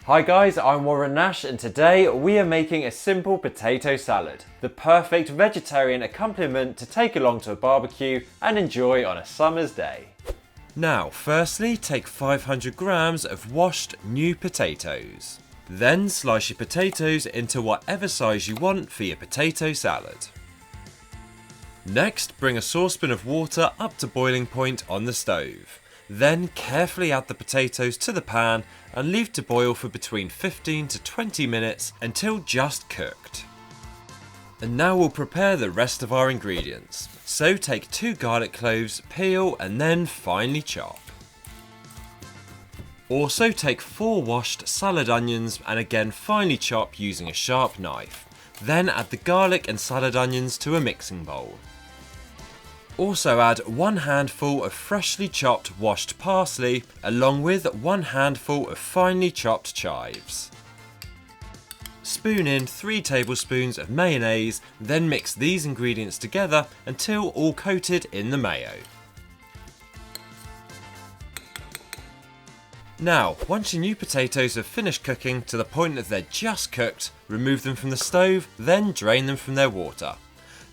Hi guys, I'm Warren Nash and today we are making a simple potato salad. The perfect vegetarian accompaniment to take along to a barbecue and enjoy on a summer's day. Now, firstly, take 500 grams of washed new potatoes. Then slice your potatoes into whatever size you want for your potato salad. Next, bring a saucepan of water up to boiling point on the stove. Then carefully add the potatoes to the pan and leave to boil for between 15 to 20 minutes until just cooked. And now we'll prepare the rest of our ingredients. So take 2 garlic cloves, peel and then finely chop. Also take 4 washed salad onions and again finely chop using a sharp knife. Then add the garlic and salad onions to a mixing bowl. Also add 1 handful of freshly chopped washed parsley along with 1 handful of finely chopped chives. Spoon in 3 tablespoons of mayonnaise, then mix these ingredients together until all coated in the mayo. Now, once your new potatoes have finished cooking to the point that they're just cooked, remove them from the stove, then drain them from their water.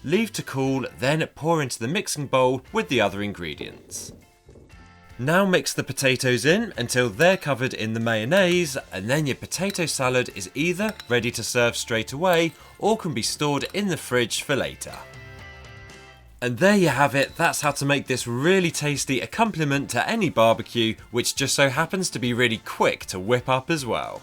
Leave to cool, then pour into the mixing bowl with the other ingredients. Now mix the potatoes in until they're covered in the mayonnaise, and then your potato salad is either ready to serve straight away or can be stored in the fridge for later. And there you have it, that's how to make this really tasty accompaniment to any barbecue, which just so happens to be really quick to whip up as well.